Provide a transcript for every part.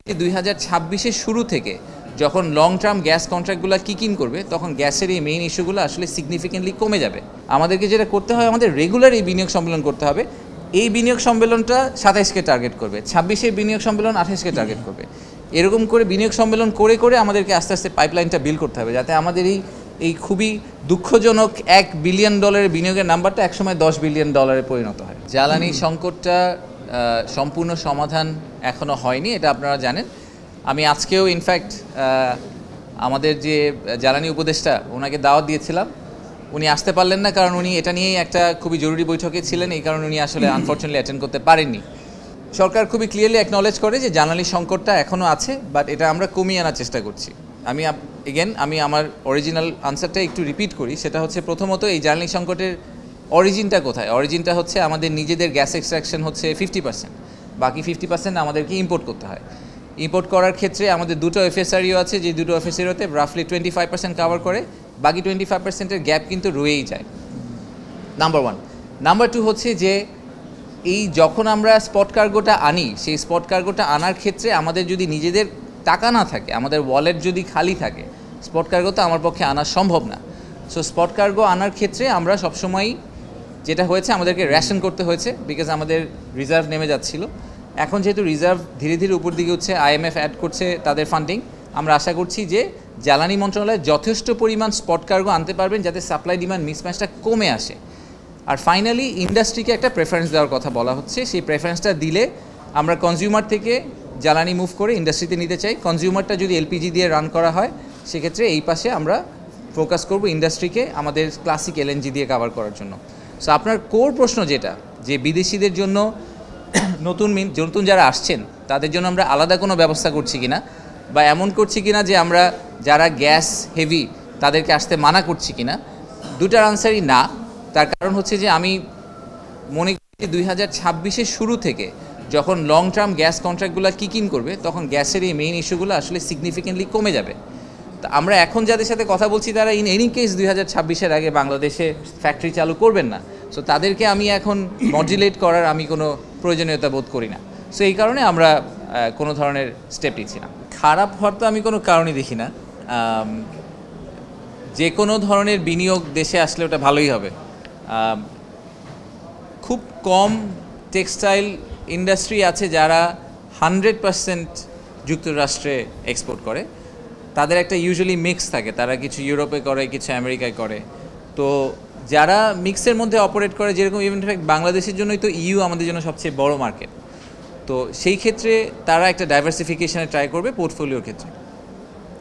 2026-এর শুরু থেকে যখন লং টার্ম গ্যাস কন্ট্রাক্টগুলো কিক ইন করবে তখন গ্যাসের এই মেইন ইস্যুগুলো আসলে সিগনিফিকেন্টলি কমে যাবে। আমাদেরকে যেটা করতে হয়, আমাদের রেগুলার এই বিনিয়োগ সম্মেলন করতে হবে। এই বিনিয়োগ সম্মেলনটা 27কে টার্গেট করবে, 26-এর বিনিয়োগ সম্মেলন 28কে টার্গেট করবে। এরকম করে বিনিয়োগ সম্মেলন করে করে আমাদেরকে আস্তে আস্তে পাইপলাইনটা বিল্ড করতে হবে, যাতে আমাদের এই খুবই দুঃখজনক $1 বিলিয়ন বিনিয়োগের নাম্বারটা একসময় $10 বিলিয়ন পরিণত হয়। জ্বালানি সংকটটা সম্পূর্ণ সমাধান এখনও হয়নি, এটা আপনারা জানেন। আমি আজকেও ইনফ্যাক্ট আমাদের যে জ্বালানি উপদেষ্টা, ওনাকে দাওয়াত দিয়েছিলাম। উনি আসতে পারলেন না, কারণ উনি এটা নিয়েই একটা খুবই জরুরি বৈঠকে ছিলেন, এই কারণে উনি আসলে আনফর্চুনেটলি অ্যাটেন্ড করতে পারেননি। সরকার খুবই ক্লিয়ারলি অ্যাকনলেজ করে যে জ্বালানি সংকটটা এখনও আছে, বাট এটা আমরা কমিয়ে আনার চেষ্টা করছি। আমি আমার অরিজিনাল আনসারটা একটু রিপিট করি। সেটা হচ্ছে, প্রথমত এই জ্বালানি সংকটের অরিজিনটা কোথায়? অরিজিনটা হচ্ছে আমাদের নিজেদের গ্যাস এক্সট্রাকশন হচ্ছে 50%, বাকি 50% আমাদেরকে ইম্পোর্ট করতে হয়। ইম্পোর্ট করার ক্ষেত্রে আমাদের দুটো এফএসআরইউ আছে, যে দুটো এফএসআরইউতে রাফলি 25% কভার করে, বাকি 25%-এর গ্যাপ কিন্তু রয়েই যায়। নাম্বার 1। নাম্বার 2 হচ্ছে যে এই যখন আমরা স্পট কার্গোটা আনি, সেই স্পট কার্গোটা আনার ক্ষেত্রে আমাদের যদি নিজেদের টাকা না থাকে, আমাদের ওয়ালেট যদি খালি থাকে, স্পট কার্গো তো আমার পক্ষে আনা সম্ভব না। সো স্পট কার্গো আনার ক্ষেত্রে আমরা সবসময়ই যেটা হয়েছে, আমাদেরকে রেশন করতে হয়েছে, বিকজ আমাদের রিজার্ভ নেমে যাচ্ছিল। এখন যেহেতু রিজার্ভ ধীরে ধীরে উপর দিকে হচ্ছে, IMF অ্যাড করছে তাদের ফান্ডিং, আমরা আশা করছি যে জ্বালানি মন্ত্রণালয় যথেষ্ট পরিমাণ স্পট কার্গো আনতে পারবেন, যাতে সাপ্লাই ডিমান্ড মিসম্যাচটা কমে আসে। আর ফাইনালি ইন্ডাস্ট্রিকে একটা প্রেফারেন্স দেওয়ার কথা বলা হচ্ছে। সেই প্রেফারেন্সটা দিলে আমরা কনজিউমার থেকে জ্বালানি মুভ করে ইন্ডাস্ট্রিতে নিতে চাই। কনজিউমারটা যদি এলপিজি দিয়ে রান করা হয়, সেক্ষেত্রে এই পাশে আমরা ফোকাস করব ইন্ডাস্ট্রিকে আমাদের ক্লাসিক এলএনজি দিয়ে কভার করার জন্য। সো আপনার কোর প্রশ্ন যেটা, যে বিদেশিদের জন্য নতুন যারা আসছেন তাদের জন্য আমরা আলাদা কোনো ব্যবস্থা করছি কিনা, বা এমন করছি কিনা যে আমরা যারা গ্যাস হেভি তাদেরকে আসতে মানা করছি কিনা, দুটার আনসারই না। তার কারণ হচ্ছে যে আমি মনে করি 2026-এর শুরু থেকে যখন লং টার্ম গ্যাস কন্ট্রাক্টগুলো কিক ইন করবে তখন গ্যাসের এই মেইন ইস্যুগুলো আসলে সিগনিফিকেন্টলি কমে যাবে। তো আমরা এখন যাদের সাথে কথা বলছি, তারা ইন এনি কেস 2026-এর আগে বাংলাদেশে ফ্যাক্টরি চালু করবেন না। সো তাদেরকে আমি এখন মডুলেট করার আমি কোনো প্রয়োজনীয়তা বোধ করি না। সো এই কারণে আমরা কোনো ধরনের স্টেপ নিচ্ছি না। খারাপ হওয়ার তো আমি কোনো কারণই দেখি না। যে কোনো ধরনের বিনিয়োগ দেশে আসলে ওটা ভালোই হবে। খুব কম টেক্সটাইল ইন্ডাস্ট্রি আছে যারা 100% যুক্তরাষ্ট্রে এক্সপোর্ট করে। তাদের একটা ইউজুয়ালি মিক্স থাকে, তারা কিছু ইউরোপে করে, কিছু আমেরিকায় করে। তো যারা মিক্সের মধ্যে অপারেট করে, যেরকম ইনফ্যাক্ট বাংলাদেশের জন্যই তো ইউ আমাদের জন্য সবচেয়ে বড় মার্কেট। তো সেই ক্ষেত্রে তারা একটা ডাইভার্সিফিকেশনে ট্রাই করবে পোর্টফোলিওর ক্ষেত্রে।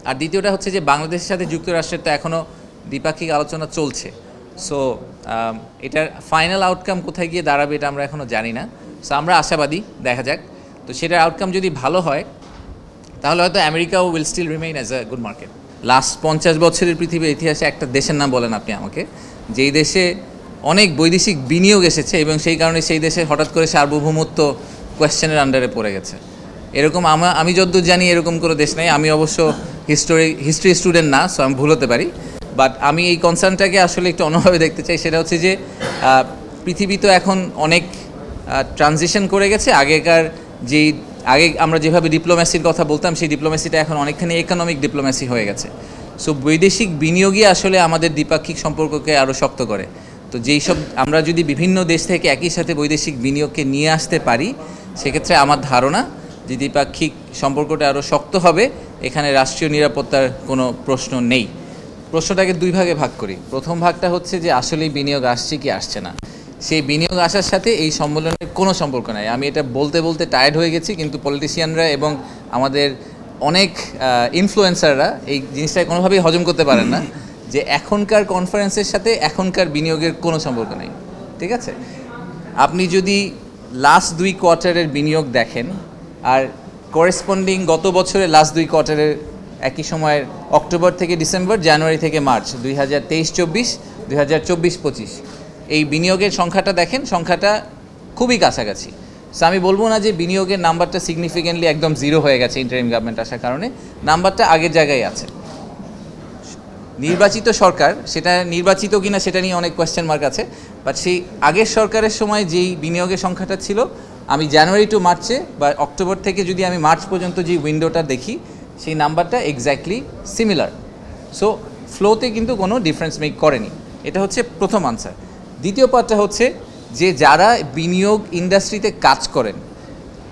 আর দ্বিতীয়টা হচ্ছে যে বাংলাদেশের সাথে যুক্তরাষ্ট্রের তো এখনও দ্বিপাক্ষিক আলোচনা চলছে। সো এটার ফাইনাল আউটকাম কোথায় গিয়ে দাঁড়াবে এটা আমরা এখনও জানি না। সো আমরা আশাবাদী, দেখা যাক। তো সেটার আউটকাম যদি ভালো হয়, তাহলে হয়তো আমেরিকাও will still remain as a good market. Last 50 বছরের পৃথিবীর ইতিহাসে একটা দেশের নাম বলেন আপনি আমাকে, যেই দেশে অনেক বৈদেশিক বিনিয়োগ এসেছে এবং সেই কারণে সেই দেশে হঠাৎ করে সার্বভৌমত্ব কোয়েশ্চেনের আন্ডারে পড়ে গেছে। এরকম আমি যতদূর জানি এরকম কোনো দেশ নেই। আমি অবশ্য হিস্ট্রি স্টুডেন্ট না, সো আমি ভুল হতে পারি। বাট আমি এই কনসার্নটাকে আসলে একটু অন্যভাবে দেখতে চাই। সেটা হচ্ছে যে পৃথিবী তো এখন অনেক ট্রানজিশন করে গেছে। আগে আমরা যেভাবে ডিপ্লোম্যাসির কথা বলতাম, সেই ডিপ্লোম্যাসিটা এখন অনেকখানি ইকোনমিক ডিপ্লোম্যাসি হয়ে গেছে। সো বৈদেশিক বিনিয়োগই আসলে আমাদের দ্বিপাক্ষিক সম্পর্ককে আরও শক্ত করে। তো আমরা যদি বিভিন্ন দেশ থেকে একই সাথে বৈদেশিক বিনিয়োগকে নিয়ে আসতে পারি, সেক্ষেত্রে আমার ধারণা যে দ্বিপাক্ষিক সম্পর্কটা আরও শক্ত হবে। এখানে রাষ্ট্রীয় নিরাপত্তার কোনো প্রশ্ন নেই। প্রশ্নটাকে দুই ভাগে ভাগ করি। প্রথম ভাগটা হচ্ছে যে আসলেই বিনিয়োগ আসছে কি আসছে না। সেই বিনিয়োগ আসার সাথে এই সম্মেলনের কোনো সম্পর্ক নাই। আমি এটা বলতে বলতে টায়ার্ড হয়ে গেছি, কিন্তু পলিটিশিয়ানরা এবং আমাদের অনেক ইনফ্লুয়েন্সাররা এই জিনিসটাকে কোনোভাবেই হজম করতে পারেন না যে এখনকার কনফারেন্সের সাথে এখনকার বিনিয়োগের কোনো সম্পর্ক নেই। ঠিক আছে, আপনি যদি লাস্ট 2 কোয়ার্টারের বিনিয়োগ দেখেন আর করেসপন্ডিং গত বছরের লাস্ট 2 কোয়ার্টারের একই সময়ের অক্টোবর থেকে ডিসেম্বর, জানুয়ারি থেকে মার্চ 2023-24, 2024-25 এই বিনিয়োগের সংখ্যাটা দেখেন, সংখ্যাটা খুবই কাছাকাছি। সো আমি বলবো না যে বিনিয়োগের নাম্বারটা সিগনিফিকেন্টলি একদম জিরো হয়ে গেছে ইন্টারিম গভর্নমেন্ট আসার কারণে। নাম্বারটা আগের জায়গায় আছে। নির্বাচিত সরকার, সেটা নির্বাচিত কিনা সেটা নিয়ে অনেক কোয়েশ্চেন মার্ক আছে, বাট সেই আগের সরকারের সময় যেই বিনিয়োগের সংখ্যাটা ছিল আমি জানুয়ারি টু মার্চে বা অক্টোবর থেকে যদি আমি মার্চ পর্যন্ত যে উইন্ডোটা দেখি সেই নাম্বারটা এক্স্যাক্টলি সিমিলার। সো ফ্লোতে কিন্তু কোনো ডিফারেন্স মেক করেনি। এটা হচ্ছে প্রথম আনসার। দ্বিতীয় পার্টটা হচ্ছে যে যারা বিনিয়োগ ইন্ডাস্ট্রিতে কাজ করেন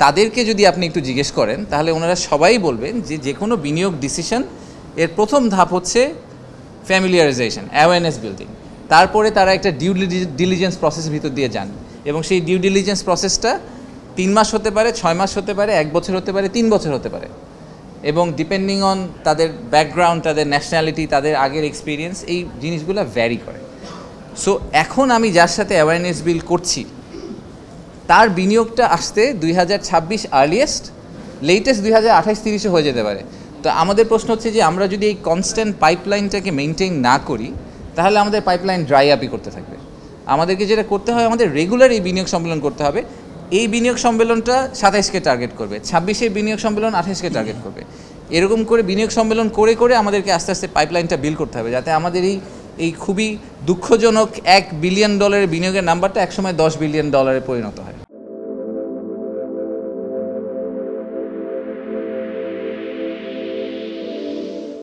তাদেরকে যদি আপনি একটু জিজ্ঞেস করেন তাহলে ওনারা সবাই বলবেন যে যে কোনো বিনিয়োগ ডিসিশন এর প্রথম ধাপ হচ্ছে ফ্যামিলিয়ারাইজেশন, অ্যাওয়ারনেস বিল্ডিং। তারপরে তারা একটা ডিউ ডিলিজেন্স প্রসেসের ভিতর দিয়ে যান এবং সেই ডিউ ডিলিজেন্স প্রসেসটা 3 মাস হতে পারে, 6 মাস হতে পারে, 1 বছর হতে পারে, 3 বছর হতে পারে, এবং ডিপেন্ডিং অন তাদের ব্যাকগ্রাউন্ড, তাদের ন্যাশনালিটি, তাদের আগের এক্সপিরিয়েন্স, এই জিনিসগুলো ভ্যারি করে। সো এখন আমি যার সাথে অ্যাওয়ারনেস বিল্ড করছি তার বিনিয়োগটা আসতে 2026 আর্লিয়েস্ট, লেটেস্ট 2028-30 হয়ে যেতে পারে। তো আমাদের প্রশ্ন হচ্ছে যে আমরা যদি এই কনস্ট্যান্ট পাইপলাইনটাকে মেনটেন না করি তাহলে আমাদের পাইপলাইন ড্রাই আপই করতে থাকবে। আমাদেরকে যেটা করতে হবে, আমাদের রেগুলার এই বিনিয়োগ সম্মেলন করতে হবে। এই বিনিয়োগ সম্মেলনটা 27কে টার্গেট করবে, 26 বিনিয়োগ সম্মেলন 28কে টার্গেট করবে। এরকম করে বিনিয়োগ সম্মেলন করে করে আমাদেরকে আস্তে আস্তে পাইপলাইনটা বিল্ড করতে হবে যাতে আমাদের এই খুবই দুঃখজনক $1 বিলিয়ন বিনিয়োগের নাম্বারটা একসময় $10 বিলিয়ন পরিণত হয়।